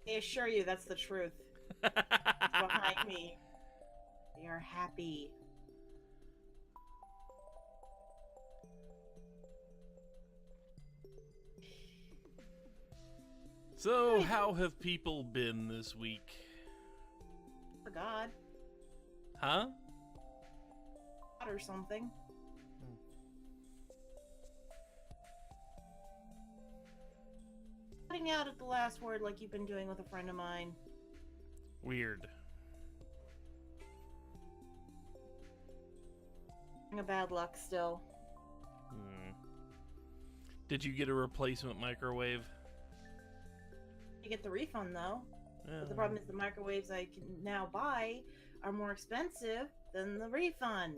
I assure you, that's the truth. It's behind me. They are happy. So, how have people been this week? For God. Huh? Or something. Cutting out at the last word like you've been doing with a friend of mine. Weird. A bad luck still. Did you get a replacement microwave? You get the refund though. But the problem is the microwaves I can now buy are more expensive than the refund.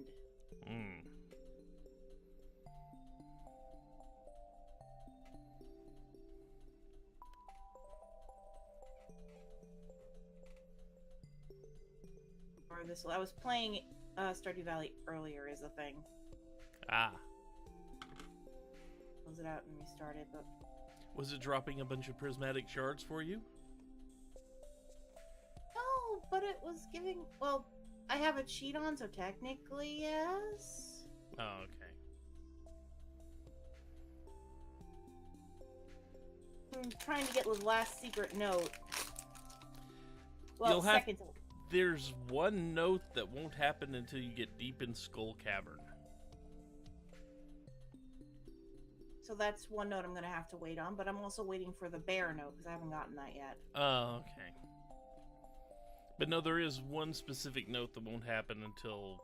Or this, I was playing Stardew Valley earlier is the thing. Ah. Close it out and restart it, but... Was it dropping a bunch of prismatic shards for you? No, but it was giving... Well, I have a cheat on, so technically, yes. Oh, okay. I'm trying to get the last secret note. Well, You'll have... second... There's one note that won't happen until you get deep in Skull Cavern. So that's one note I'm going to have to wait on, but I'm also waiting for the bear note, because I haven't gotten that yet. Oh, okay. But no, there is one specific note that won't happen until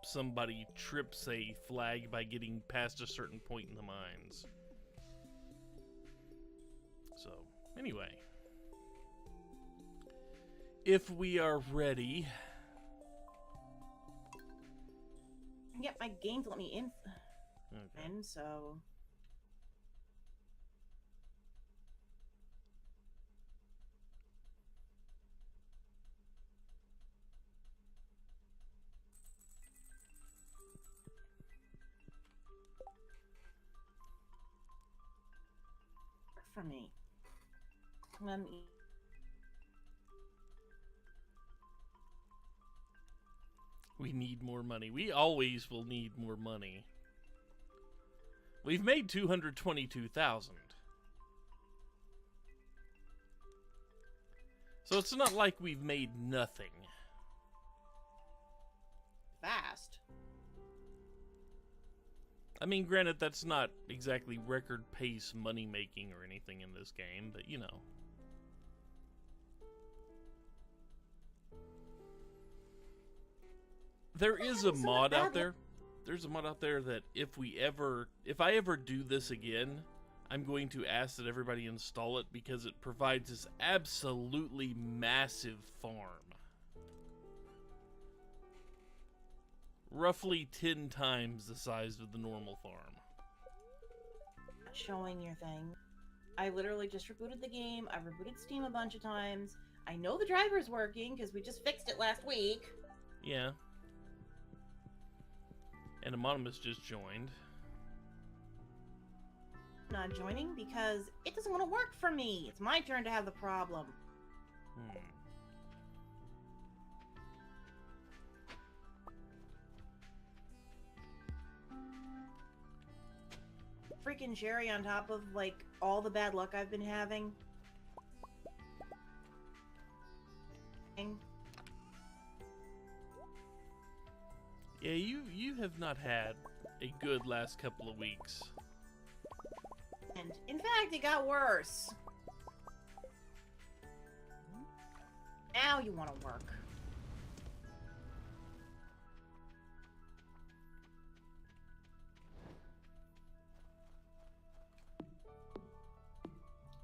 somebody trips a flag by getting past a certain point in the mines. So, anyway. If we are ready... I can get my game to let me in, Okay. so... For me. Let me... We need more money. We always will need more money. We've made 222,000. So it's not like we've made nothing. Fast. I mean, granted, that's not exactly record pace money making or anything in this game, but you know. There is a mod out there. There's a mod out there that if I ever do this again, I'm going to ask that everybody install it because it provides this absolutely massive farm. Roughly 10 times the size of the normal farm. Not showing your thing. I literally just rebooted the game. I've rebooted Steam a bunch of times. I know the driver's working because we just fixed it last week. Yeah. And Amonimus just joined. I'm not joining because it doesn't want to work for me. It's my turn to have the problem. Freaking cherry on top of, like, all the bad luck I've been having. Yeah, you have not had a good last couple of weeks. And, in fact, it got worse. Now you want to work.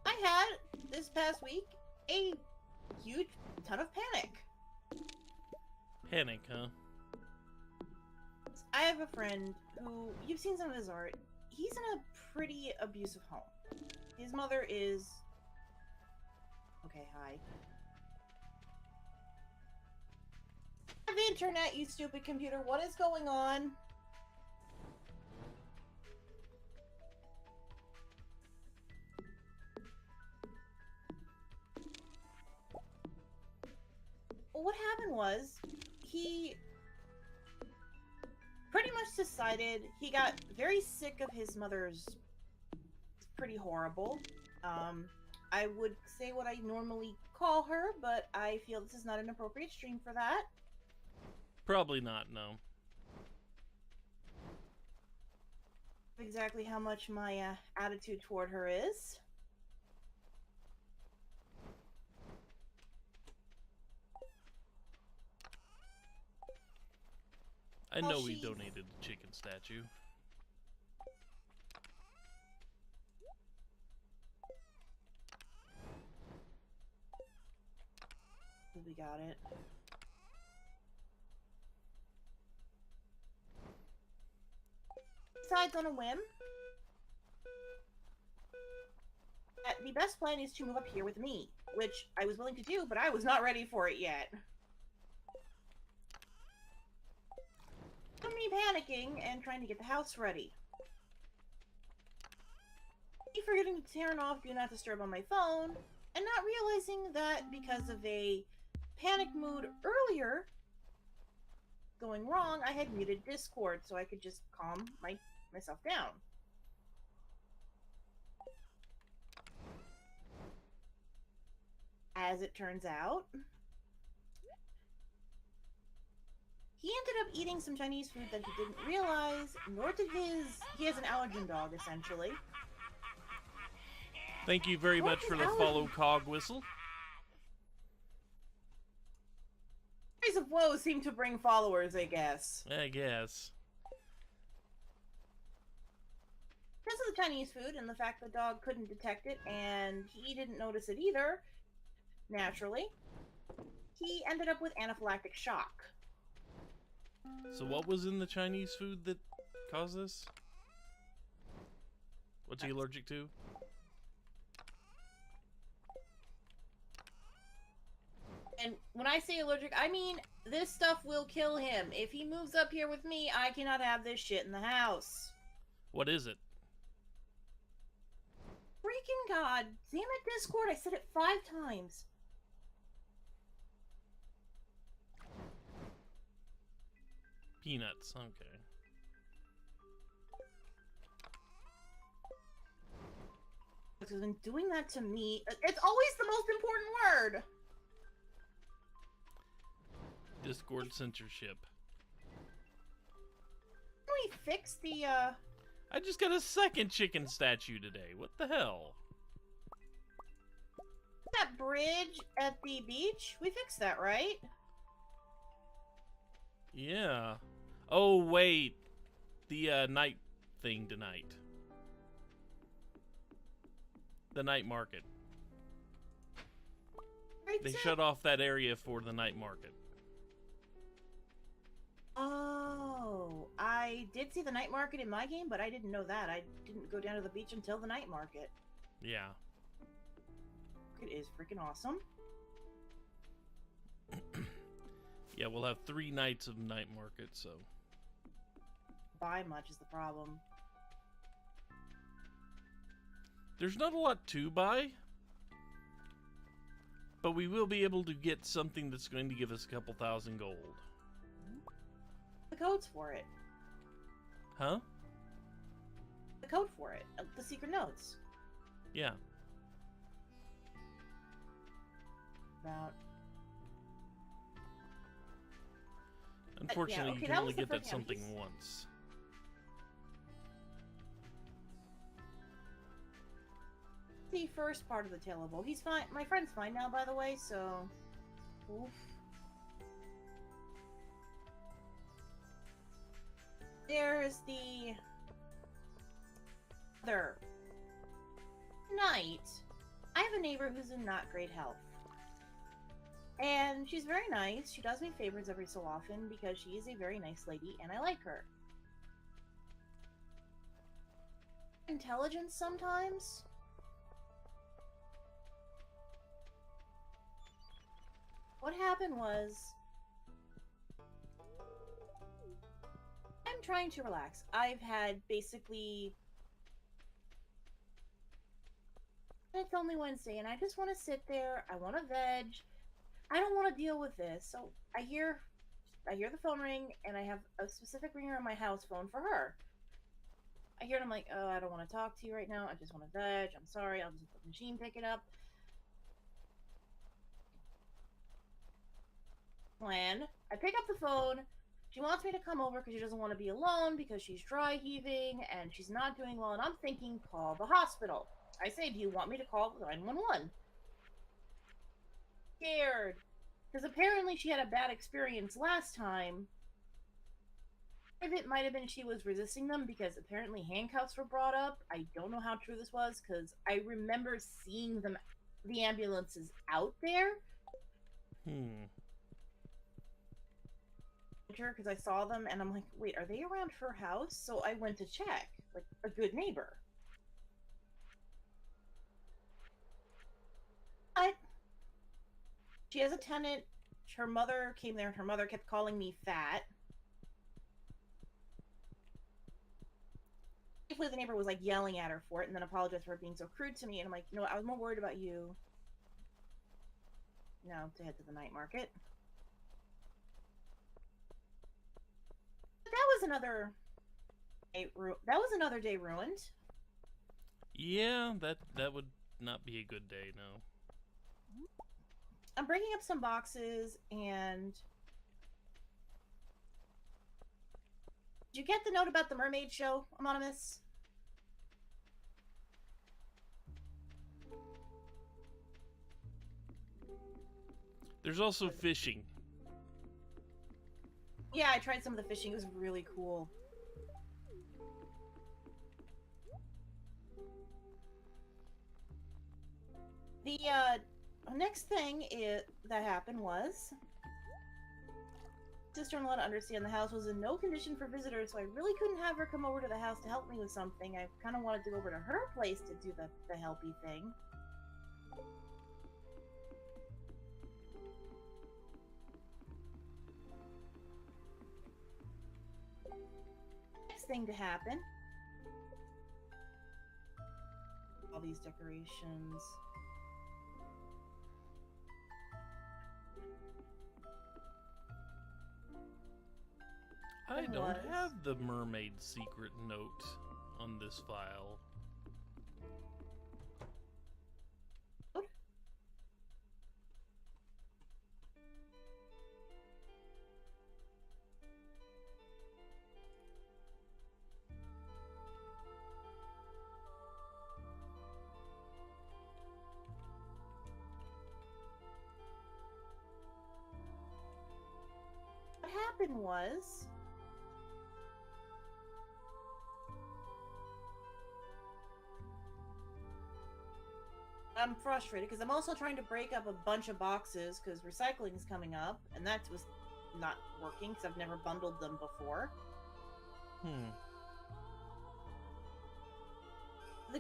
I had, this past week, a huge ton of panic. Panic, huh? I have a friend who, you've seen some of his art, he's in a pretty abusive home. His mother is... Okay, hi. I have internet, you stupid computer. What is going on? what happened was, he pretty much decided he got very sick of his mother's pretty horrible. I would say what I normally call her, but I feel this is not an appropriate stream for that. Probably not, no. Exactly how much my attitude toward her is. I know we donated a chicken statue. We got it. Decides on a whim that the best plan is to move up here with me, which I was willing to do, but I was not ready for it yet. Me panicking and trying to get the house ready. Me forgetting to turn off Do Not Disturb on my phone, and not realizing that because of a panic mood earlier going wrong, I had muted Discord so I could just calm myself down. As it turns out, he ended up eating some Chinese food that he didn't realize, nor did he has an allergen dog, essentially. Thank you very much for the follow cog whistle. Stories of woe seem to bring followers, I guess. I guess. Because of the Chinese food and the fact the dog couldn't detect it, and he didn't notice it either, naturally, he ended up with anaphylactic shock. So what was in the Chinese food that caused this? What's he allergic to? And when I say allergic, I mean this stuff will kill him. If he moves up here with me, I cannot have this shit in the house. What is it? Freaking god. Damn it, Discord. I said it 5 times. Peanuts. Okay. Because been doing that to me. It's always the most important word. Discord censorship. Can we fix the, I just got a second chicken statue today. What the hell? that bridge at the beach? We fixed that, right? Yeah. Oh, wait. The, night thing tonight. The night market. Right, They shut off that area for the night market. Oh, I did see the night market in my game, but I didn't know that. I didn't go down to the beach until the night market. Yeah. It is freaking awesome. Yeah, we'll have 3 nights of night market, so. Buy much is the problem. There's not a lot to buy. But we will be able to get something that's going to give us a couple thousand gold. The codes for it. Huh? The code for it. The secret notes. Yeah. About... Unfortunately, yeah, okay, you can only get that something once. The first part of the Tale of Woe. He's fine. My friend's fine now, by the way, so... Oof. There's the... other night. I have a neighbor who's in not great health. And she's very nice. She does me favors every so often because she is a very nice lady and I like her. Intelligence sometimes. What happened was... I'm trying to relax. I've had basically... It's only Wednesday and I just want to sit there. I want to veg. I don't want to deal with this. So I hear the phone ring, and I have a specific ringer on my house phone for her. I hear it, I'm like, oh, I don't want to talk to you right now. I just want to veg. I'm sorry. I'll just let the machine pick it up. When I pick up the phone, she wants me to come over because she doesn't want to be alone because she's dry heaving and she's not doing well. And I'm thinking, call the hospital. I say, do you want me to call 911? Scared. Because apparently she had a bad experience last time. Part of it might have been she was resisting them because apparently handcuffs were brought up. I don't know how true this was because I remember seeing them, the ambulances out there. Because I saw them and I'm like, wait, are they around her house? So I went to check, like a good neighbor. But she has a tenant. Her mother came there and her mother kept calling me fat. Hopefully the neighbor was like yelling at her for it and then apologized for her being so crude to me. And I'm like, no, I was more worried about you. No, to head to the night market. That was another day ruined. Yeah, that would not be a good day, no. I'm breaking up some boxes, and did you get the note about the mermaid show, Amonimus? There's also fishing. Yeah, I tried some of the fishing. It was really cool. The next thing that happened was sister-in-law to understand the house was in no condition for visitors, so I really couldn't have her come over to the house to help me with something. I kind of wanted to go over to her place to do the helpy thing. Next thing to happen. All these decorations. I don't have the mermaid secret note on this file. What happened was I'm frustrated because I'm also trying to break up a bunch of boxes because recycling is coming up, and that was not working because I've never bundled them before. The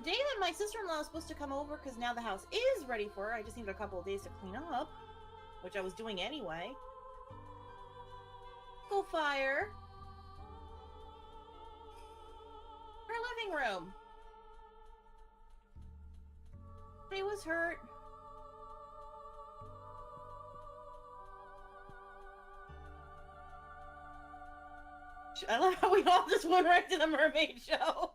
day that my sister-in-law was supposed to come over, because now the house is ready for her, I just needed a couple of days to clean up, which I was doing anyway. Go fire. Her living room. He was hurt. I love how we all just went right to the mermaid show.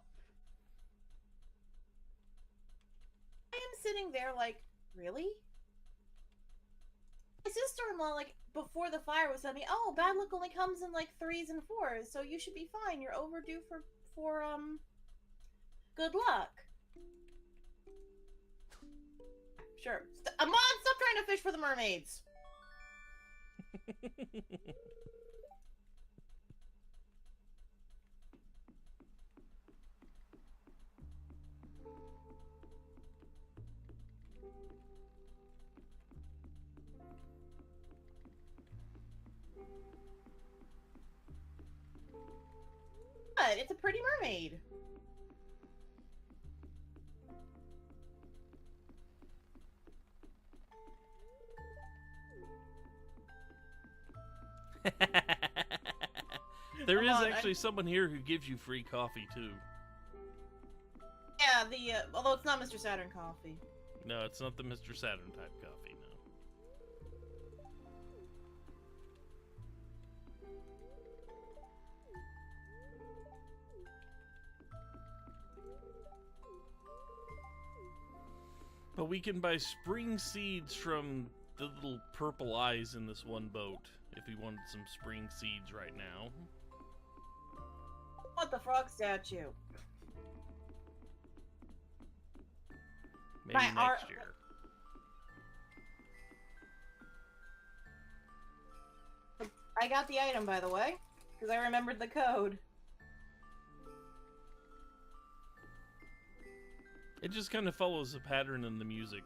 I am sitting there like, really? My sister-in-law, like, before the fire was telling me, oh, bad luck only comes in like 3s and 4s, so you should be fine. You're overdue for good luck. Sure. Amon, stop trying to fish for the mermaids. But it's a pretty mermaid. There is actually someone here who gives you free coffee too. Yeah, although it's not Mr. Saturn coffee. No, it's not the Mr. Saturn type coffee, no. But we can buy spring seeds from the little purple eyes in this one boat if we wanted some spring seeds right now. What the frog statue? Maybe next year. I got the item, by the way, because I remembered the code. It just kind of follows the pattern in the music.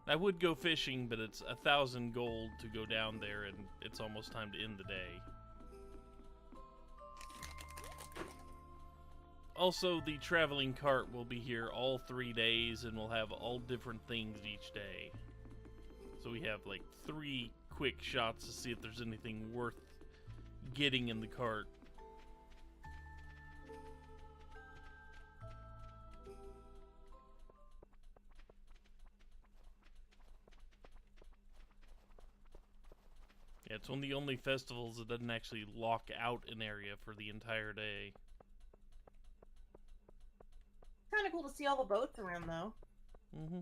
I would go fishing, but it's 1,000 gold to go down there, and it's almost time to end the day. Also, the traveling cart will be here all 3 days, and we'll have all different things each day. So we have like 3 quick shots to see if there's anything worth getting in the cart. Yeah, it's one of the only festivals that doesn't actually lock out an area for the entire day. Kind of cool to see all the boats around, though. Mm-hmm.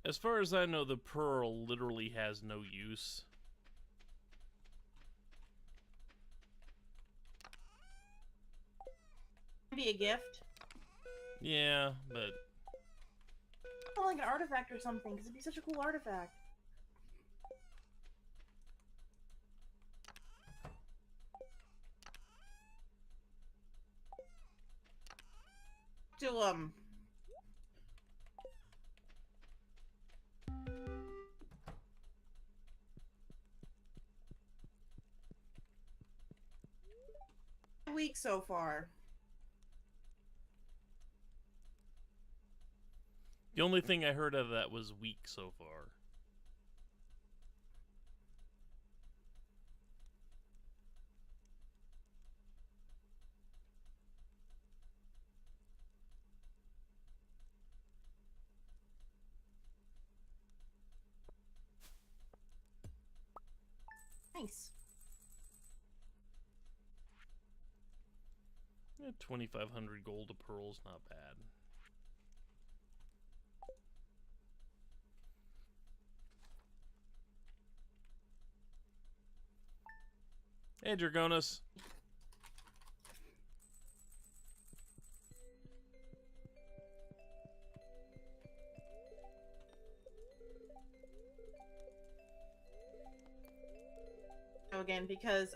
As far as I know, the pearl literally has no use. Maybe a gift. Yeah, but... Oh, like an artifact or something, because it'd be such a cool artifact. To, week so far. The only thing I heard of that was weak so far. Nice. Yeah, 2,500 gold a pearl's not bad. Hey, Dragonus. Again, because,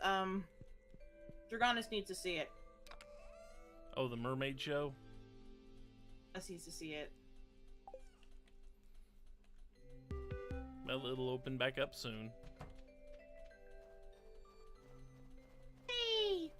Dragonus needs to see it. Oh, the mermaid show? Us needs to see it. Well, it'll open back up soon. Hey!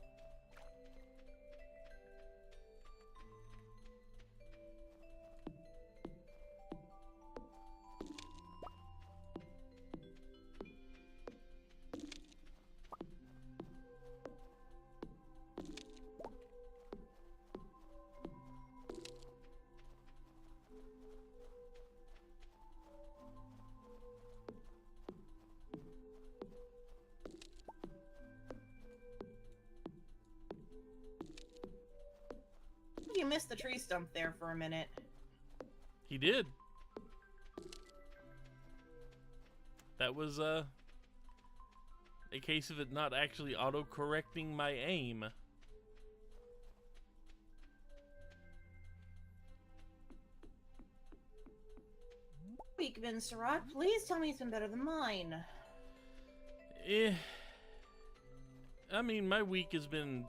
You missed the tree stump there for a minute. He did. That was, a case of it not actually auto-correcting my aim. Week, Vincerat. Please tell me it's been better than mine. I mean, my week has been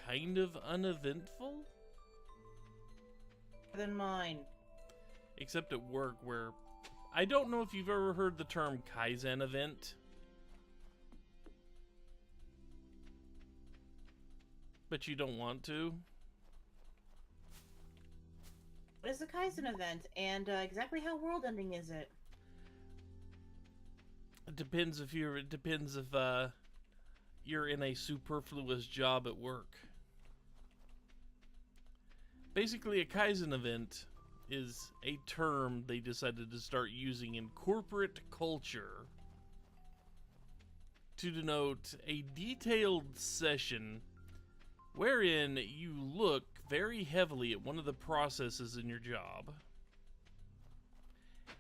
kind of uneventful. Than mine. Except at work, where... I don't know if you've ever heard the term Kaizen event. But you don't want to. What is the Kaizen event, and exactly how world-ending is it? It depends if you're in a superfluous job at work. Basically, a Kaizen event is a term they decided to start using in corporate culture to denote a detailed session wherein you look very heavily at one of the processes in your job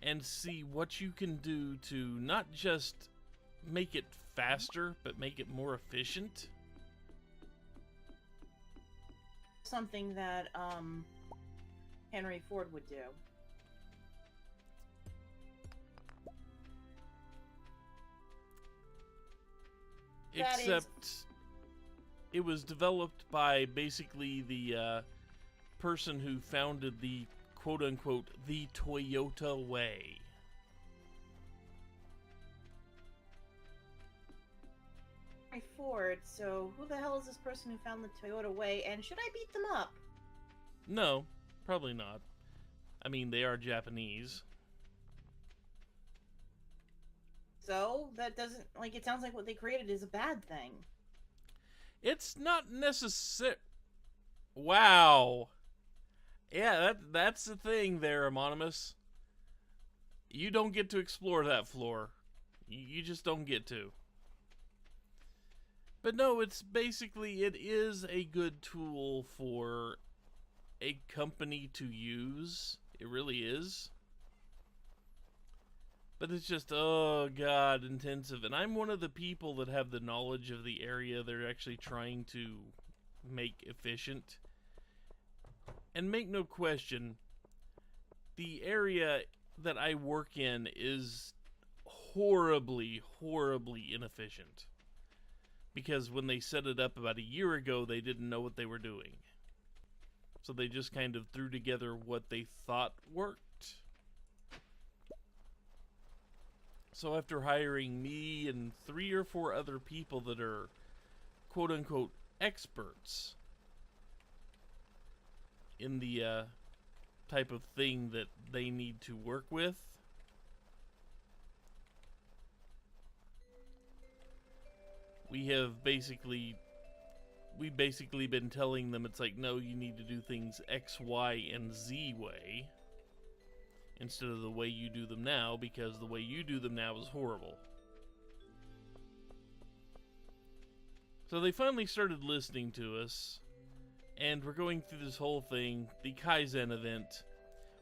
and see what you can do to not just make it faster, but make it more efficient. Something that Henry Ford would do. Except it was developed by basically the person who founded the quote-unquote the Toyota way. Henry Ford, so who the hell is this person who found the Toyota way, and should I beat them up? No, probably not. I mean, they are Japanese. So, that doesn't, like, it sounds like what they created is a bad thing. It's not necessary. Wow. Yeah, that's the thing there, Amonimus. You don't get to explore that floor. You just don't get to. But no, it's basically, it is a good tool for a company to use. It really is. But it's just, oh god, intensive. And I'm one of the people that have the knowledge of the area they're actually trying to make efficient. And make no question, the area that I work in is horribly, horribly inefficient. Because when they set it up about a year ago, they didn't know what they were doing. So they just kind of threw together what they thought worked. So after hiring me and 3 or 4 other people that are quote-unquote experts in the type of thing that they need to work with, we've basically been telling them it's like, no, you need to do things X, Y, and Z way instead of the way you do them now, because the way you do them now is horrible. So they finally started listening to us, and we're going through this whole thing, the Kaizen event,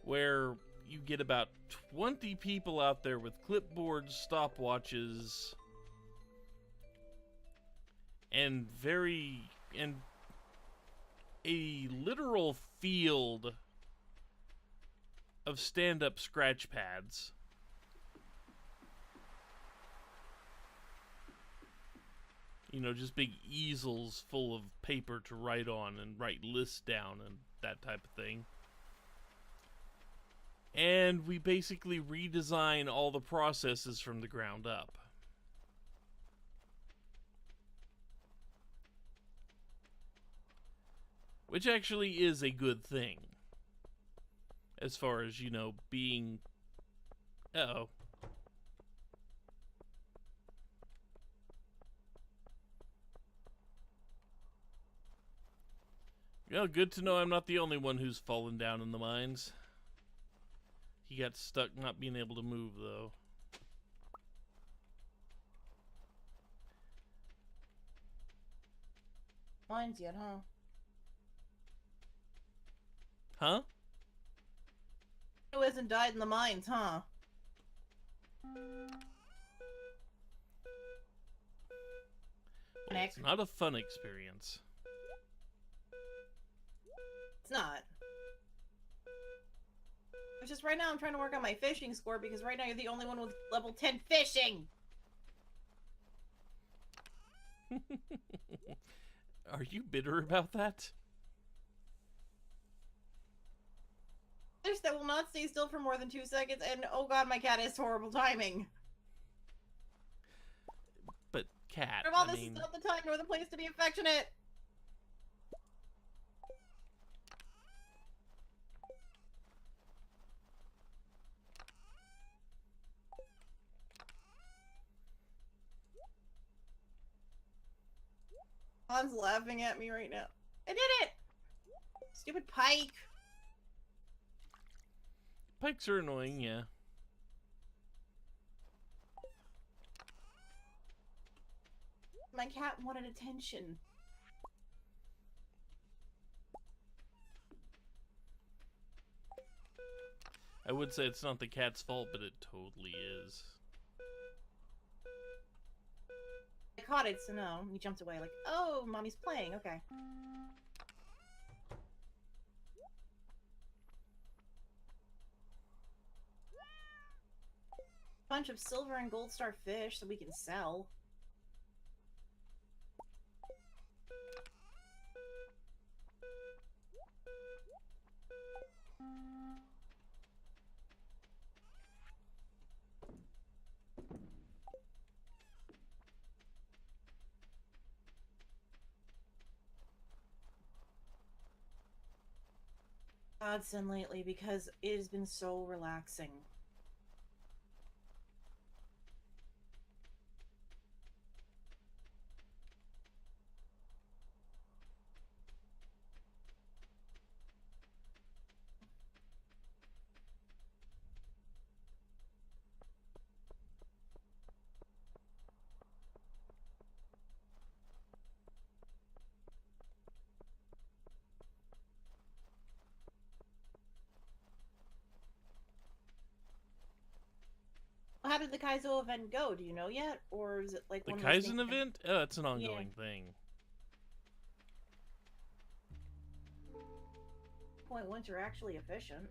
where you get about 20 people out there with clipboards, stopwatches, and a literal field of stand-up scratch pads. You know, just big easels full of paper to write on and write lists down and that type of thing. And we basically redesign all the processes from the ground up. Which actually is a good thing. As far as, you know, being... Uh-oh. Well, good to know I'm not the only one who's fallen down in the mines. He got stuck not being able to move, though. Mines yet, huh? Huh? Who hasn't died in the mines, huh? Well, it's not a fun experience. It's not. It's just right now I'm trying to work on my fishing score because right now you're the only one with level 10 fishing! Are you bitter about that? Fish that will not stay still for more than 2 seconds, and oh god, my cat has horrible timing. But cat, This is not the time nor the place to be affectionate. Han's laughing at me right now. I did it! Stupid pike. Pikes are annoying, yeah. My cat wanted attention. I would say it's not the cat's fault, but it totally is. I caught it, so no. He jumped away like, oh, mommy's playing. Okay. Bunch of silver and gold star fish that we can sell. Godsend lately because it has been so relaxing. How did the Kaizo event go? Do you know yet? Or is it like The one of those Kaizen things event? Oh, that's an ongoing thing. point once you're actually efficient?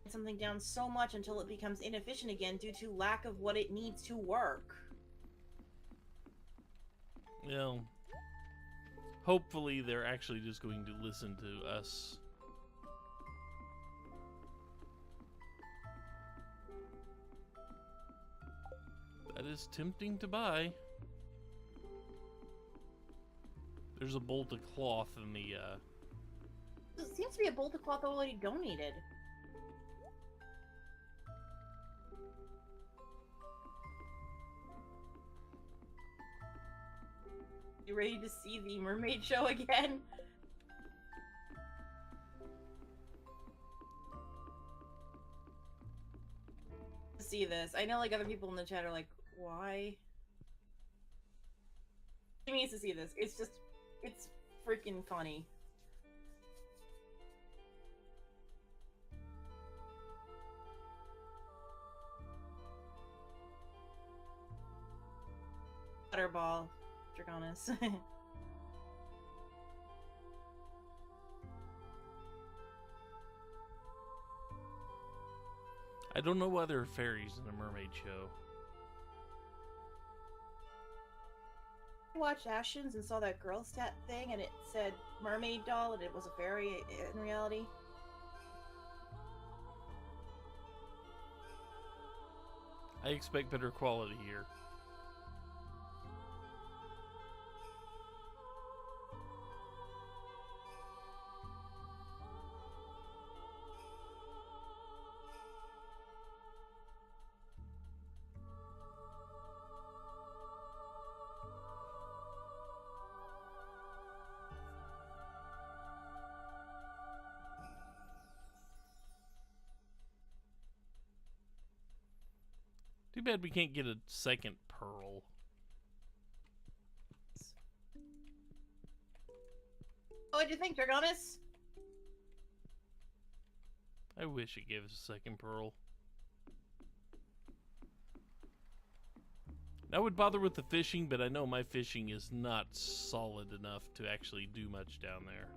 Something down so much until it becomes inefficient again due to lack of what it needs to work. Well, hopefully they're actually just going to listen to us. That is tempting to buy. There's a bolt of cloth in the, There seems to be a bolt of cloth already donated. You ready to see the mermaid show again? See this. I know like other people in the chat are like, why? He needs to see this. It's just, it's freaking funny. Butterball, Draconis. I don't know why there are fairies in a mermaid show. I watched Ashens and saw that girl stat thing and it said mermaid doll and it was a fairy in reality. I expect better quality here. Too bad we can't get a second pearl. What'd you think, Draconis? I wish it gave us a second pearl. That would bother with the fishing, but I know my fishing is not solid enough to actually do much down there.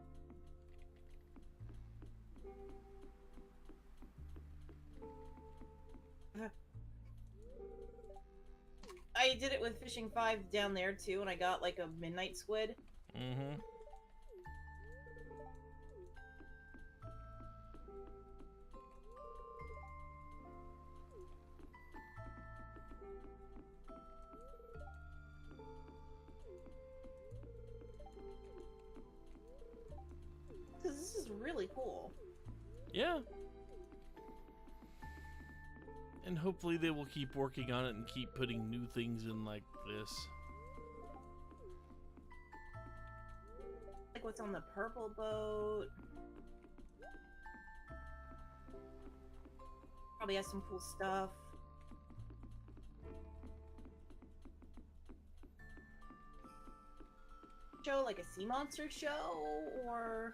I did it with Fishing 5 down there too, and I got like a midnight squid. Mm-hmm. Because this is really cool. Yeah. And hopefully they will keep working on it and keep putting new things in like this. Like what's on the purple boat. Probably has some cool stuff. Show like a sea monster show, or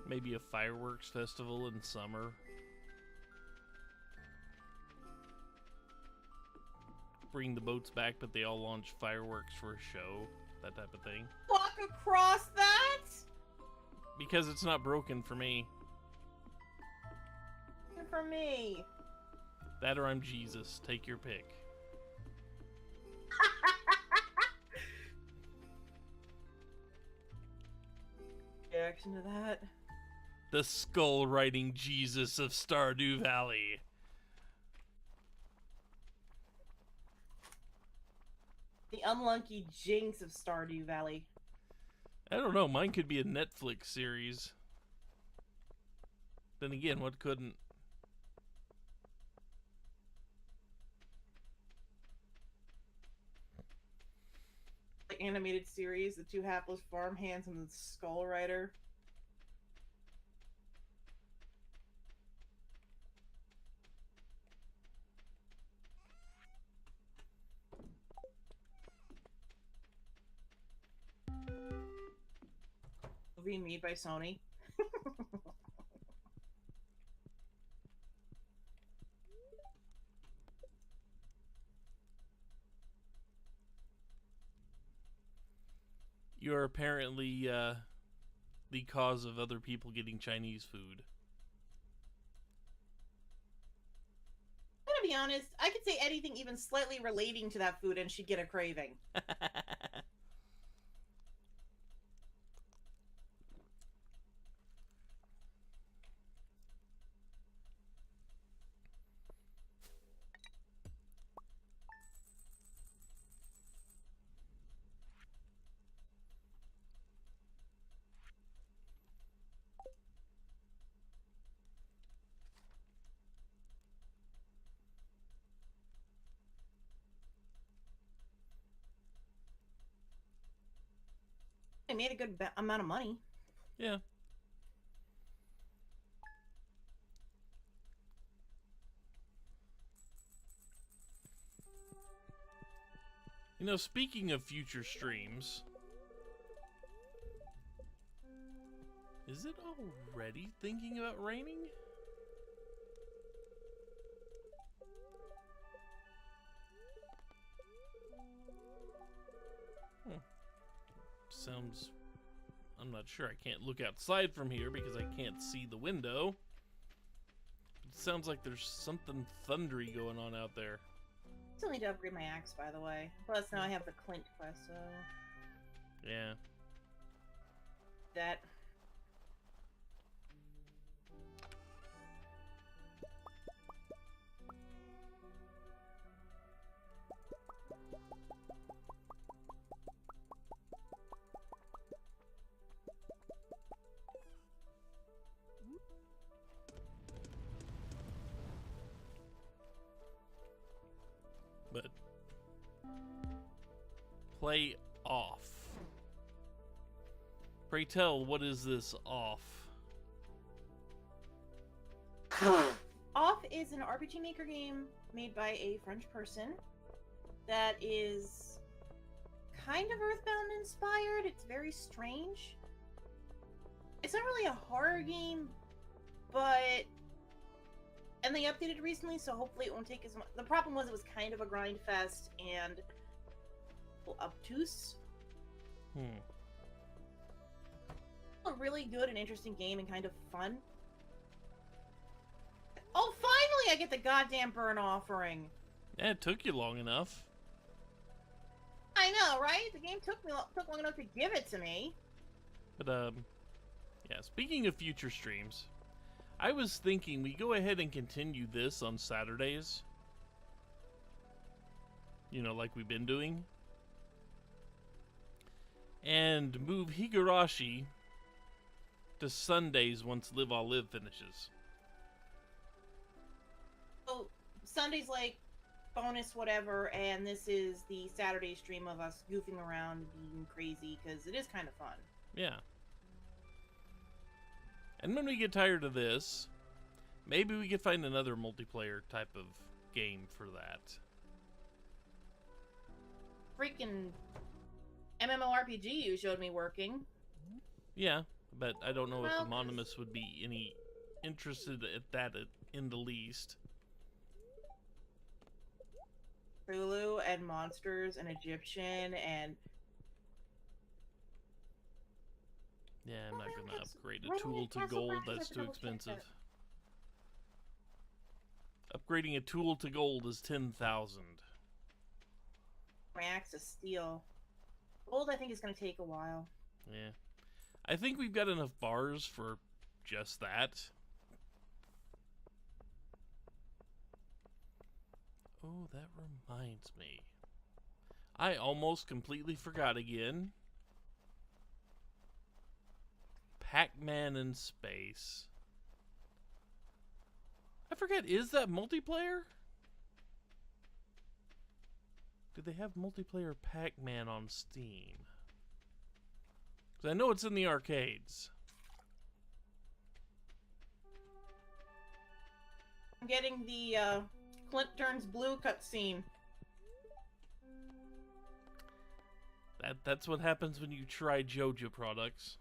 maybe a fireworks festival in summer. Bring the boats back, but they all launch fireworks for a show. That type of thing. Walk across that? Because it's not broken for me. For me. That or I'm Jesus. Take your pick. Reaction to that? The skull-riding Jesus of Stardew Valley. The unlucky jinx of Stardew Valley. I don't know. Mine could be a Netflix series. Then again, what couldn't? The animated series, The Two Hapless Farmhands and the Skull Rider. Movie made by Sony. You're apparently the cause of other people getting Chinese food. I'm gonna be honest, I could say anything even slightly relating to that food and she'd get a craving. I made a good amount of money. Yeah. You know, speaking of future streams, is it already thinking about raining? Sounds... I'm not sure. I can't look outside from here because I can't see the window. It sounds like there's something thundery going on out there. Still need to upgrade my axe, by the way. Plus, now I have the Clint quest, so... Yeah. That... But play off. Pray tell, what is this off? Off is an RPG Maker game made by a French person that is kind of Earthbound inspired. It's very strange. It's not really a horror game, but... And they updated recently, so hopefully it won't take as much... The problem was it was kind of a grind fest and... obtuse. A really good and interesting game and kind of fun. Oh, finally I get the goddamn burn offering! Yeah, it took you long enough. I know, right? The game took long enough to give it to me. But, yeah, speaking of future streams... I was thinking we go ahead and continue this on Saturdays. You know, like we've been doing. And move Higurashi to Sundays once Live All Live finishes. So Sunday's like bonus whatever, and this is the Saturday stream of us goofing around, being crazy, because it is kind of fun. Yeah. And when we get tired of this, maybe we could find another multiplayer type of game for that. Freaking MMORPG you showed me working. Yeah, but I don't know Well, if Amonimus would be any interested at that in the least. Cthulhu and monsters and Egyptian and... Yeah, I'm not going to upgrade Why a don't tool we to Castle gold. Practice? That's I too double check expensive. that. Upgrading a tool to gold is 10,000. My axe is steel. Gold I think is going to take a while. Yeah. I think we've got enough bars for just that. Oh, that reminds me. I almost completely forgot again. Pac-Man in space. I forget, is that multiplayer? Do they have multiplayer Pac-Man on Steam? Because I know it's in the arcades. I'm getting the Clint turns blue cutscene. That's what happens when you try JoJo products.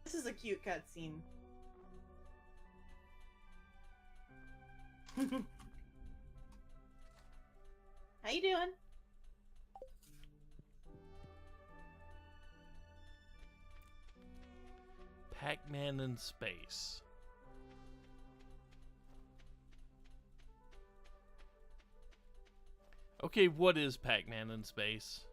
This is a cute cutscene. How you doing? Pac-Man in space. Okay, what is Pac-Man in space?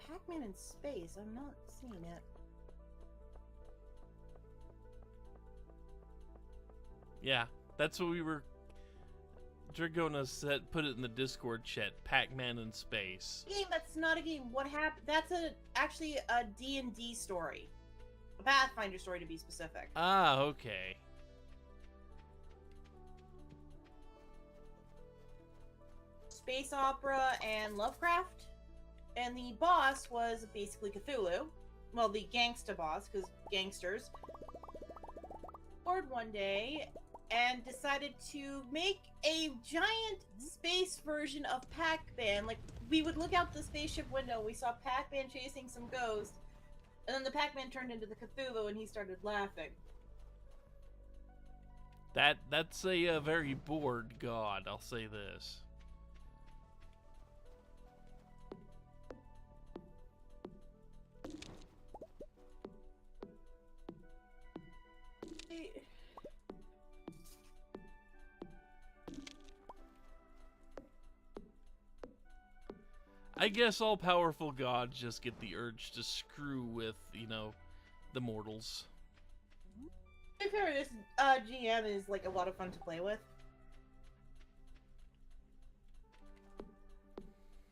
Pac-Man in space. I'm not seeing it. Yeah, that's what we were... Dragona said, put it in the Discord chat. Pac-Man in space. Game, that's not a game. What happened? That's actually a D&D story. A Pathfinder story, to be specific. Ah, okay. Space opera and Lovecraft. And the boss was basically Cthulhu. Well, the gangsta boss, because gangsters. Bored one day and decided to make a giant space version of Pac-Man. Like, we would look out the spaceship window, we saw Pac-Man chasing some ghosts, and then the Pac-Man turned into the Cthulhu and he started laughing. That's a very bored god, I'll say this. I guess all powerful gods just get the urge to screw with, you know, the mortals. To be fair, this GM is like a lot of fun to play with.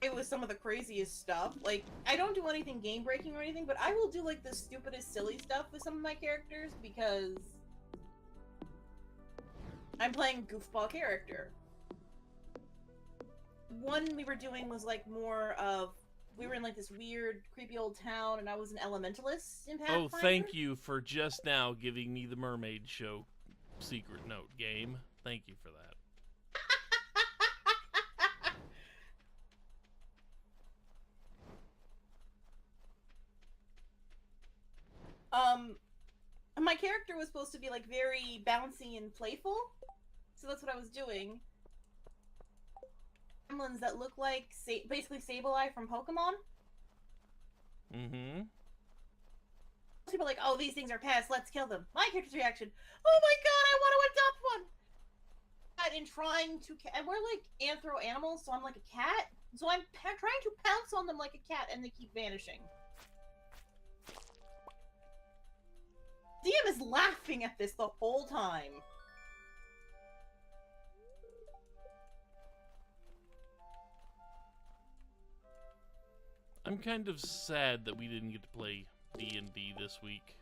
It was some of the craziest stuff. Like, I don't do anything game breaking or anything, but I will do like the stupidest silly stuff with some of my characters because I'm playing a goofball character. One we were doing was like more of, we were in like this weird, creepy old town, and I was an elementalist in Pathfinder. Oh, thank you for just now giving me the Mermaid Show secret note game. Thank you for that. My character was supposed to be like very bouncy and playful, so that's what I was doing. Gremlins that look like basically Sableye from Pokemon. Mm-hmm. People are like, oh, these things are pests, let's kill them. My character's reaction, oh my god, I want to adopt one! cat and trying to, and we're like anthro animals, so I'm like a cat. So I'm trying to pounce on them like a cat, and they keep vanishing. DM is laughing at this the whole time. I'm kind of sad that we didn't get to play D&D this week.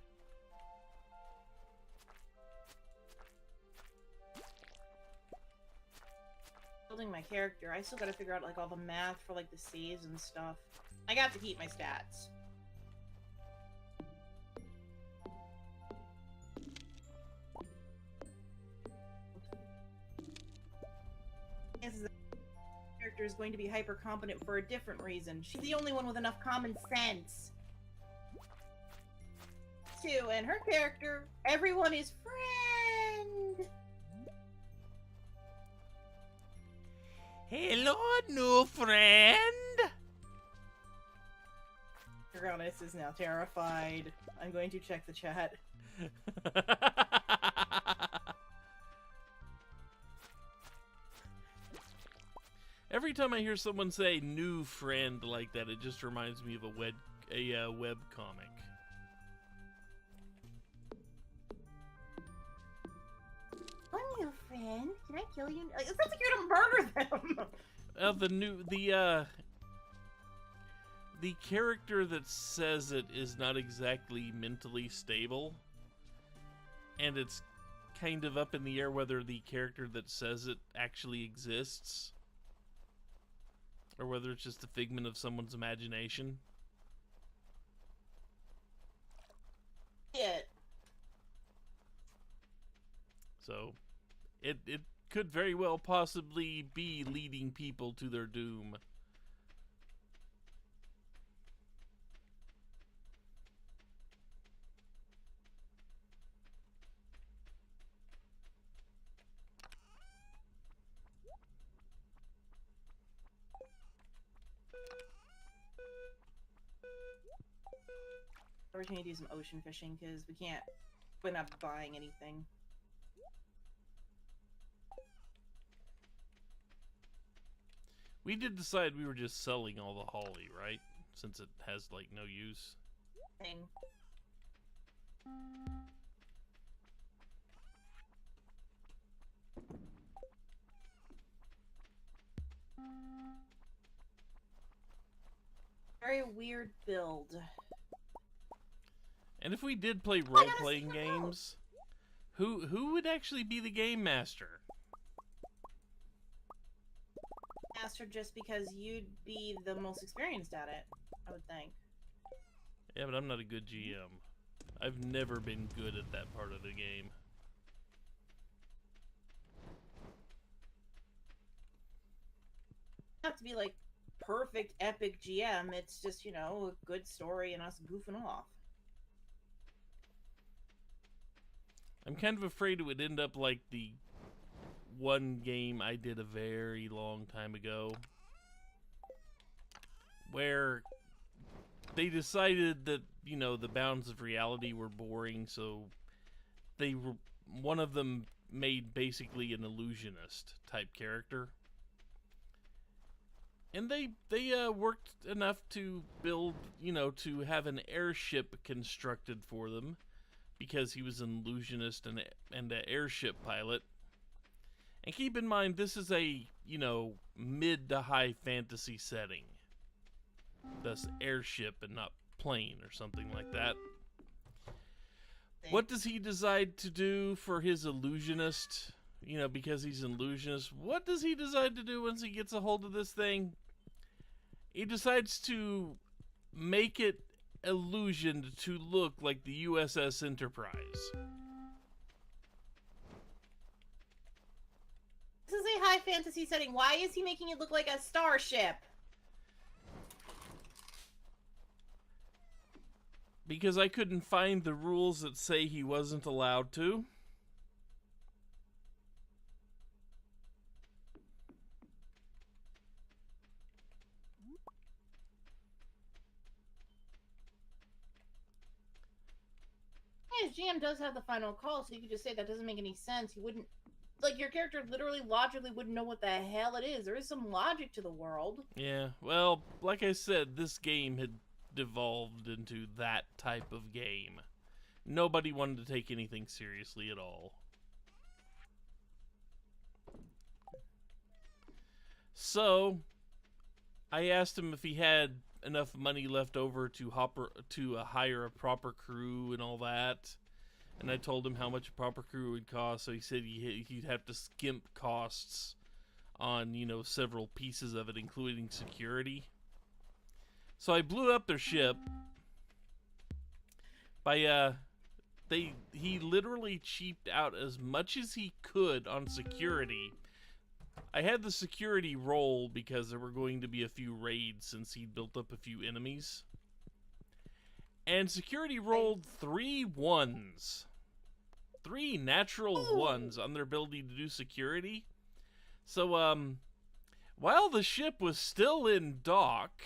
Building my character, I still gotta figure out like all the math for like the saves and stuff. I got to keep my stats. The character is going to be hyper competent for a different reason. She's the only one with enough common sense. Too, and her character, everyone is friend. Hello, new friend. Recordinz is now terrified. I'm going to check the chat. Every time I hear someone say "new friend" like that, it just reminds me of a web comic. I'm your friend. Can I kill you? It sounds like you're gonna murder them. The character that says it is not exactly mentally stable, and it's kind of up in the air whether the character that says it actually exists, or whether it's just a figment of someone's imagination. Yeah. So, it could very well possibly be leading people to their doom. We're gonna do some ocean fishing because we're not buying anything. We did decide we were just selling all the holly, right? Since it has, like, no use. Thing. Very weird build. And if we did play role-playing games, who would actually be the game master? Master, just because you'd be the most experienced at it, I would think. Yeah, but I'm not a good GM. I've never been good at that part of the game. Have to be like perfect epic GM. It's just, you know, a good story and us goofing off. I'm kind of afraid it would end up like the one game I did a very long time ago, where they decided that, you know, the bounds of reality were boring, so one of them made basically an illusionist type character. And they worked enough to build, you know, to have an airship constructed for them, because he was an illusionist and an airship pilot. And keep in mind, this is a, you know, mid to high fantasy setting. Thus, airship and not plane or something like that. What does he decide to do for his illusionist? You know, because he's an illusionist. What does he decide to do once he gets a hold of this thing? He decides to make it illusioned to look like the USS Enterprise. This is a high fantasy setting. Why is he making it look like a starship? Because I couldn't find the rules that say he wasn't allowed to. His GM does have the final call, so you could just say that doesn't make any sense. He wouldn't like your character literally logically wouldn't know what the hell it is. There is some logic to the world. Yeah, well, like I said, this game had devolved into that type of game. Nobody wanted to take anything seriously at all. So, I asked him if he had enough money left over to hire a proper crew and all that. And I told him how much a proper crew would cost, so he said he'd have to skimp costs on, several pieces of it, including security. So I blew up their ship by, he literally cheaped out as much as he could on security. I had the security roll because there were going to be a few raids since he'd built up a few enemies. And security rolled 3 1s. 3 natural ones on their ability to do security. So, while the ship was still in dock,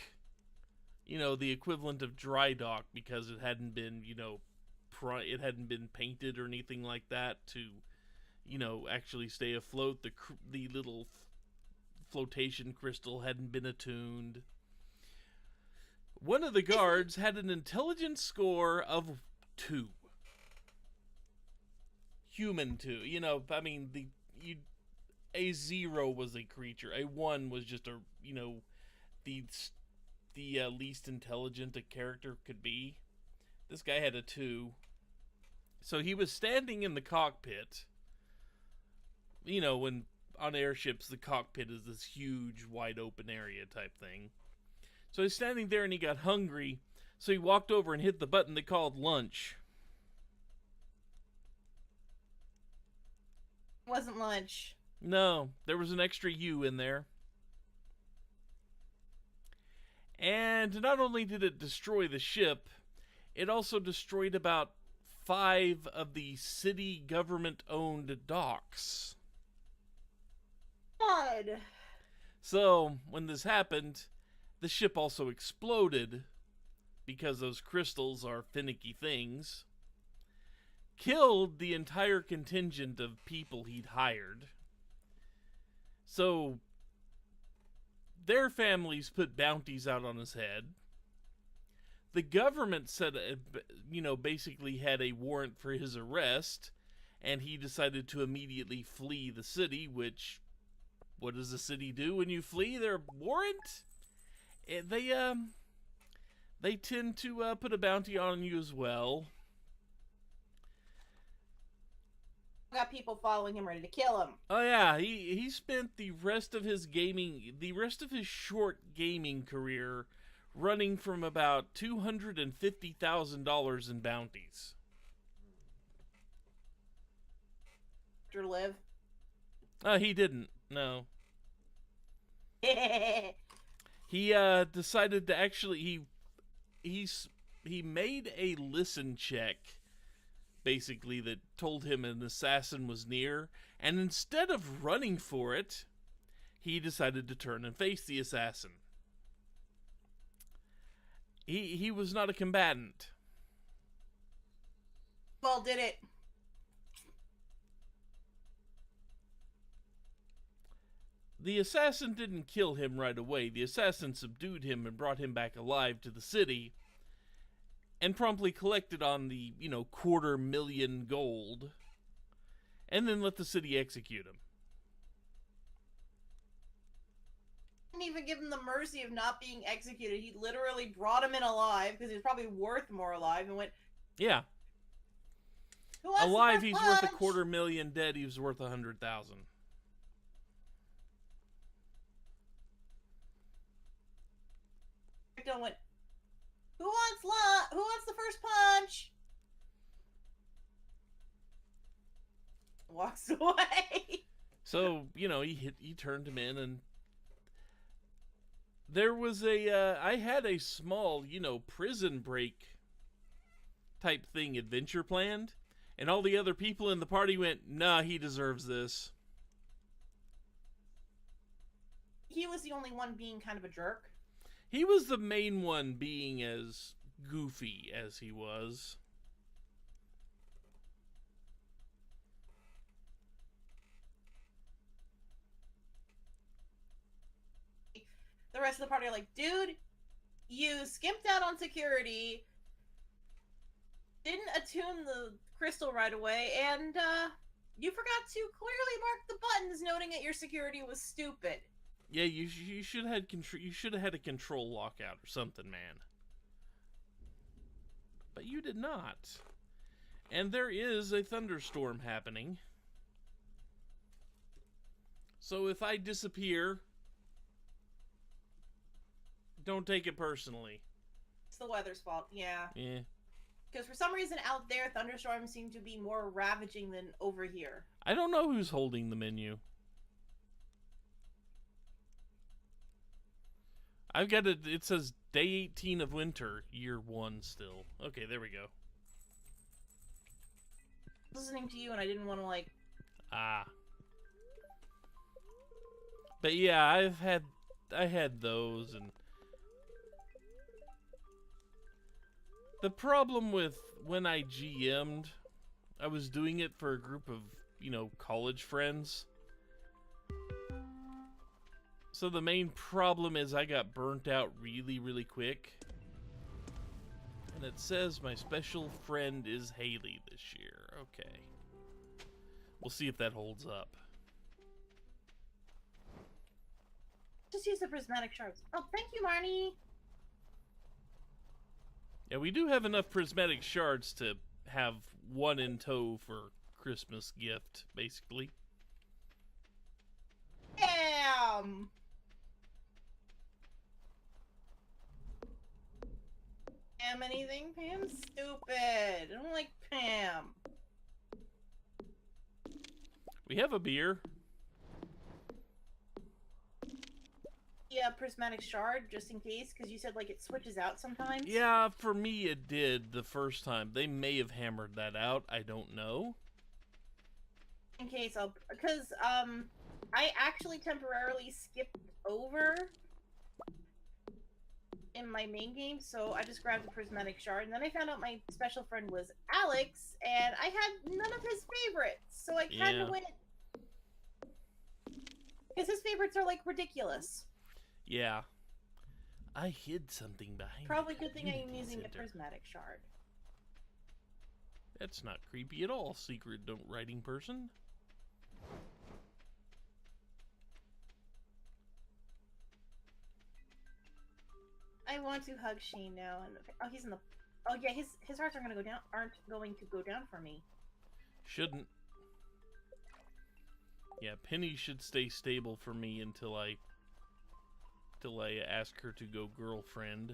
the equivalent of dry dock because it hadn't been, it hadn't been painted or anything like that to, actually stay afloat. The little flotation crystal hadn't been attuned. One of the guards had an intelligence score of 2. Human 2. A 0 was a creature. A 1 was just the least intelligent a character could be. This guy had a 2. So he was standing in the cockpit. When on airships, the cockpit is this huge, wide open area type thing. So he's standing there and he got hungry. So he walked over and hit the button they called lunch. It wasn't lunch. No, there was an extra U in there. And not only did it destroy the ship, it also destroyed about 5 of the city government-owned docks. God. So, when this happened, the ship also exploded, because those crystals are finicky things, killed the entire contingent of people he'd hired. So, their families put bounties out on his head. The government said, basically had a warrant for his arrest, and he decided to immediately flee the city, which, what does the city do when you flee their warrant? They tend to put a bounty on you as well. Got people following him ready to kill him. Oh yeah, he spent the rest of his short gaming career running from about $250,000 in bounties. To live? He didn't. No. He decided to actually he made a listen check, basically, that told him an assassin was near, and instead of running for it, he decided to turn and face the assassin. He was not a combatant. Well, did it? The assassin didn't kill him right away. The assassin subdued him and brought him back alive to the city, and promptly collected on the, $250,000 gold, and then let the city execute him. Didn't even give him the mercy of not being executed. He literally brought him in alive, because he was probably worth more alive, and went, yeah. Alive, he's worth $250,000. Dead, he was worth $100,000. Went, who wants the first punch? Walks away. So, he turned him in, and there was I had a small, prison break type thing adventure planned, and all the other people in the party went, nah, he deserves this. He was the only one being kind of a jerk. He was the main one being as goofy as he was. the rest of the party are like, dude, you skimped out on security, didn't attune the crystal right away, and you forgot to clearly mark the buttons noting that your security was stupid. Yeah, you should have had a control lockout or something, man. But you did not. And there is a thunderstorm happening. So if I disappear, don't take it personally. It's the weather's fault, yeah. Yeah. Because for some reason out there, thunderstorms seem to be more ravaging than over here. I don't know who's holding the menu. I've got it says day 18 of winter, year 1 still. Okay, there we go. Listening to you and I didn't want to like... Ah. But yeah, I had those, and the problem with when I GM'd, I was doing it for a group of, college friends. So the main problem is I got burnt out really, really quick. And it says my special friend is Haley this year. Okay. We'll see if that holds up. Just use the prismatic shards. Oh, thank you, Marnie! Yeah, we do have enough prismatic shards to have one in tow for Christmas gift, basically. Damn! Pam anything? Pam's stupid. I don't like Pam. We have a beer. Yeah, prismatic shard, just in case, because you said, like, it switches out sometimes. Yeah, for me it did the first time. They may have hammered that out. I don't know. In case I'll... Because, I actually temporarily skipped over in my main game, so I just grabbed the prismatic shard, and then I found out my special friend was Alex, and I had none of his favorites, so I kind of went... Because his favorites are, like, ridiculous. Yeah. I hid something behind Probably good thing I am using the prismatic shard. That's not creepy at all, secret writing person. I want to hug Shane now, and oh, he's in the... Oh yeah, his hearts aren't going to go down for me. Shouldn't. Yeah, Penny should stay stable for me until I ask her to go girlfriend.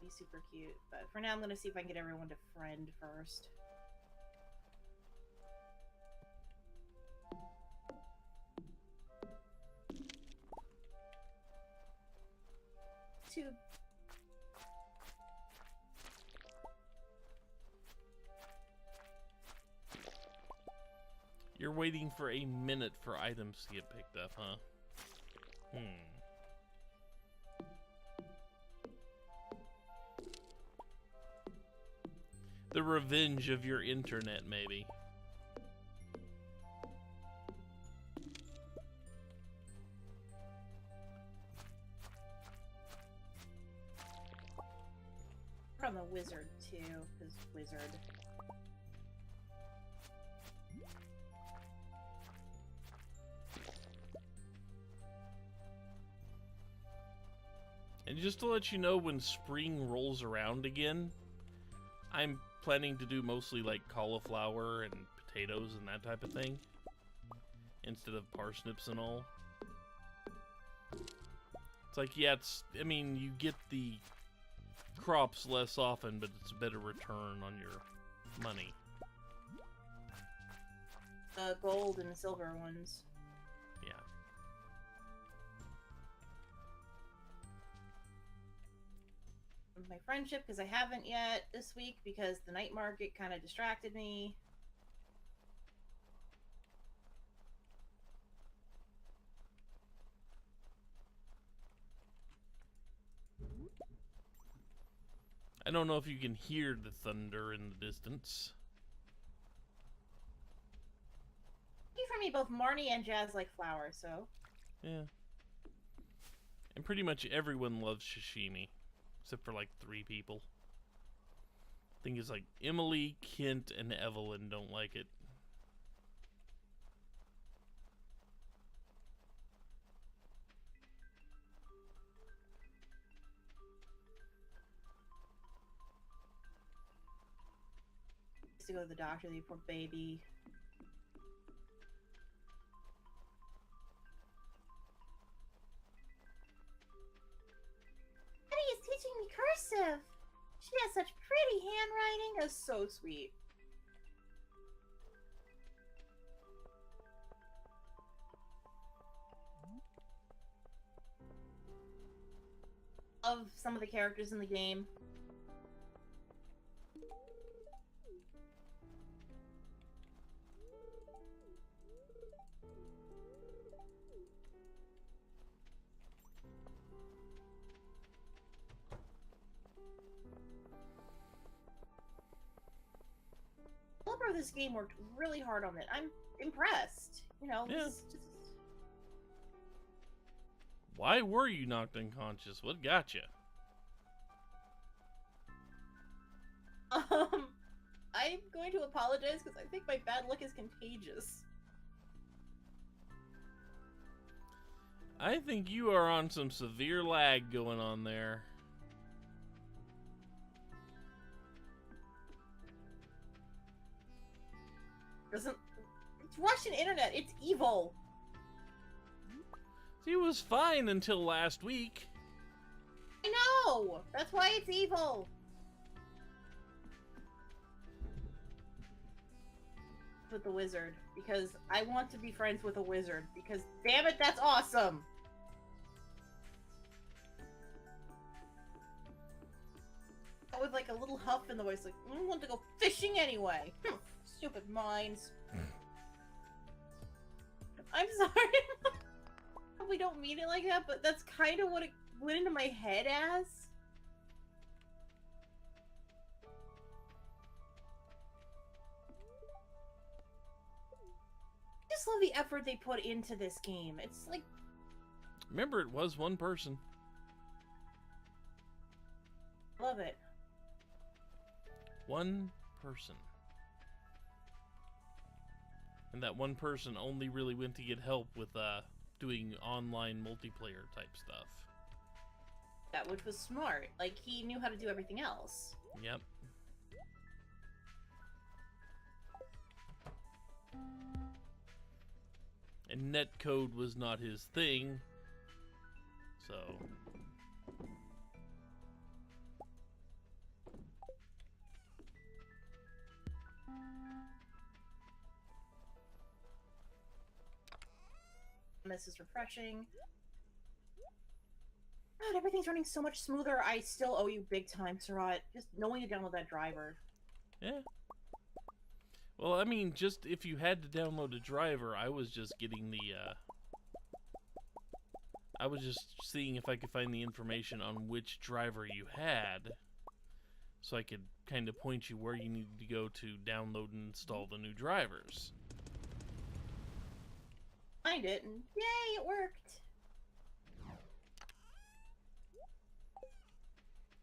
Be super cute, but for now I'm gonna see if I can get everyone to friend first. Two. You're waiting for a minute for items to get picked up, huh? The revenge of your internet, maybe. From the wizard too, because wizard. And just to let you know, when spring rolls around again, I'm planning to do mostly like cauliflower and potatoes and that type of thing, instead of parsnips and all. It's like, yeah, I mean, you get the crops less often, but it's a better return on your money. The gold and silver ones. Yeah. My friendship, because I haven't yet this week because the night market kind of distracted me. I don't know if you can hear the thunder in the distance. For me, both Marnie and Jazz like flowers, so. Yeah. And pretty much everyone loves sashimi. Except for like 3 people. I think it's like Emily, Kent, and Evelyn don't like it. To go to the doctor, the poor baby. Daddy is teaching me cursive. She has such pretty handwriting. That's so sweet. Of some of the characters in the game. The developer of this game worked really hard on it. I'm impressed. You know, Yeah. just... Why were you knocked unconscious? What got you? I'm going to apologize because I think my bad luck is contagious. I think you are on some severe lag going on there. It's Russian internet. It's evil. He was fine until last week. I know. That's why it's evil. With the wizard, because I want to be friends with a wizard. Because damn it, that's awesome. With like a little huff in the voice, like I want to go fishing anyway. Stupid minds. I'm sorry. We don't mean it like that, but that's kind of what it went into my head as. I just love the effort they put into this game. It's like... Remember, it was one person. Love it. One person. And that one person only really went to get help with doing online multiplayer type stuff. That which was smart. Like, he knew how to do everything else. Yep. And netcode was not his thing. So... This is refreshing. God, everything's running so much smoother. I still owe you big time, Surat. Just knowing to download that driver. Yeah. Well, I mean, just if you had to download a driver, I was just getting the, I was just seeing if I could find the information on which driver you had, so I could kind of point you where you needed to go to download and install the new drivers. Find it, and yay, it worked!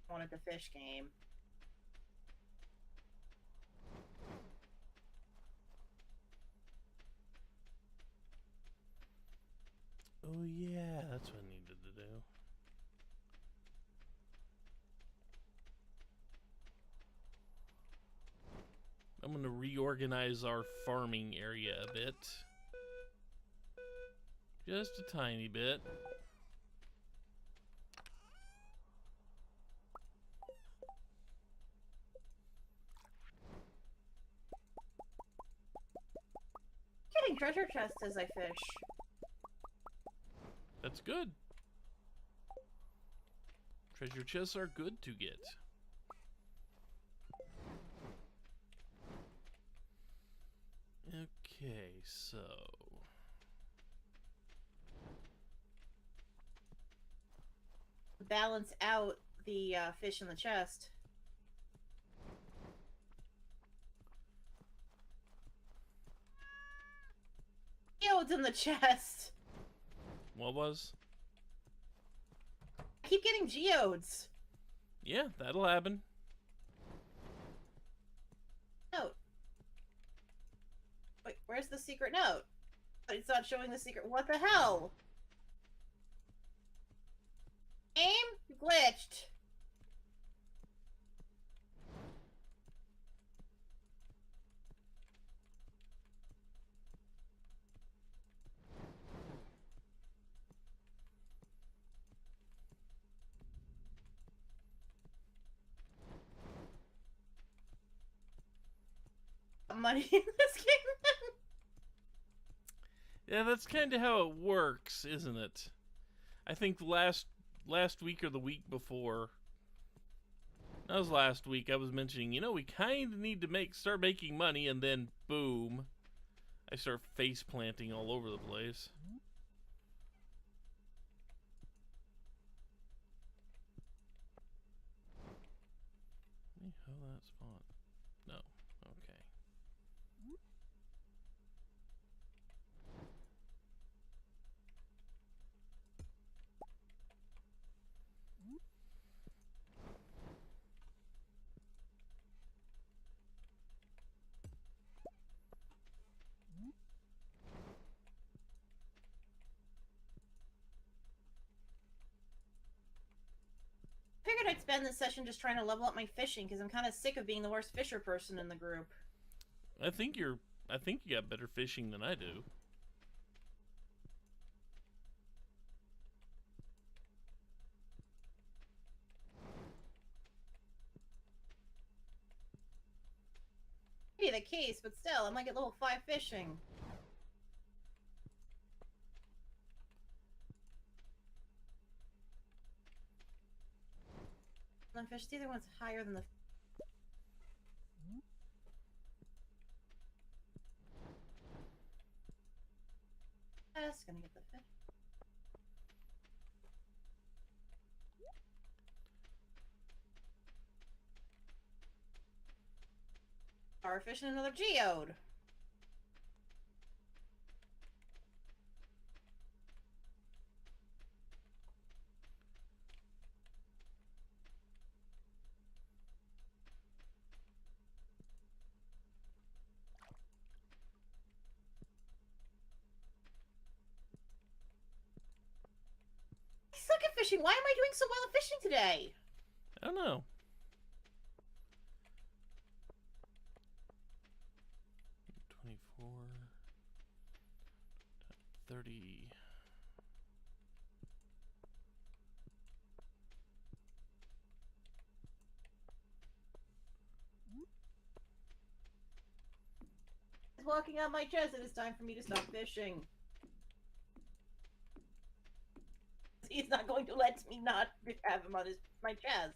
I wanted the fish game. Oh yeah, that's what I needed to do. I'm going to reorganize our farming area a bit. Just a tiny bit. Getting treasure chests as I fish. That's good. Treasure chests are good to get. Okay, so... Balance out the fish in the chest. Ew, it's in the chest! What was? keep getting geodes. Yeah, that'll happen. Note. Wait, where's the secret note? But it's not showing the secret. What the hell? Game? You glitched. Money in this game. Yeah, that's kind of how it works, isn't it? I think last week or the week before, that was last week, I was mentioning, you know, we kind of need to start making money, and then boom, I start face planting all over the place. Let me hold that spot. No. Okay. Figured I'd spend this session just trying to level up my fishing because I'm kind of sick of being the worst fisher person in the group. I think you got better fishing than I do. Be the case, but still, I'm like at level 5 fishing. And fish, the other one's higher than the. Just gonna get the fish. Starfish and another geode. I suck at fishing. Why am I doing so well at fishing today? I don't know. 24, 30. He's walking on my chest, and it's time for me to stop fishing. He's not going to let me not have him on my chest.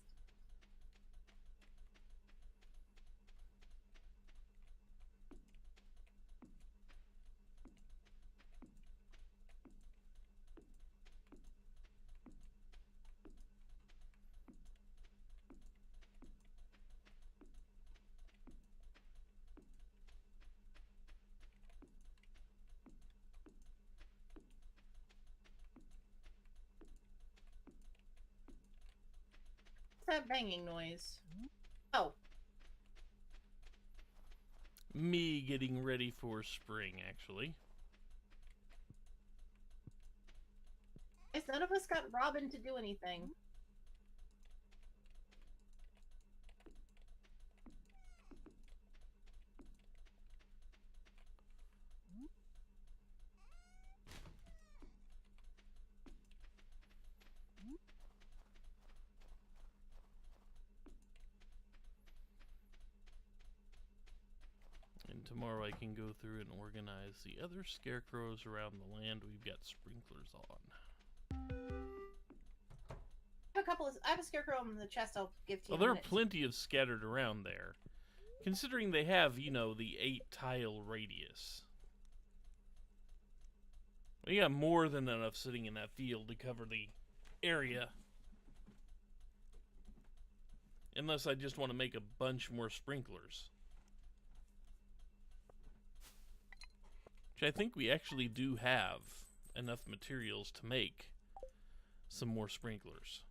What's that banging noise? Oh. Me getting ready for spring, actually. Guess none of us got Robin to do anything. And tomorrow I can go through and organize the other scarecrows around the land we've got sprinklers on. I have a scarecrow in the chest I'll give to you. Well, there are plenty of scattered around there. Considering they have, you know, the 8-tile radius. We got more than enough sitting in that field to cover the area. Unless I just want to make a bunch more sprinklers. Which I think we actually do have enough materials to make some more sprinklers.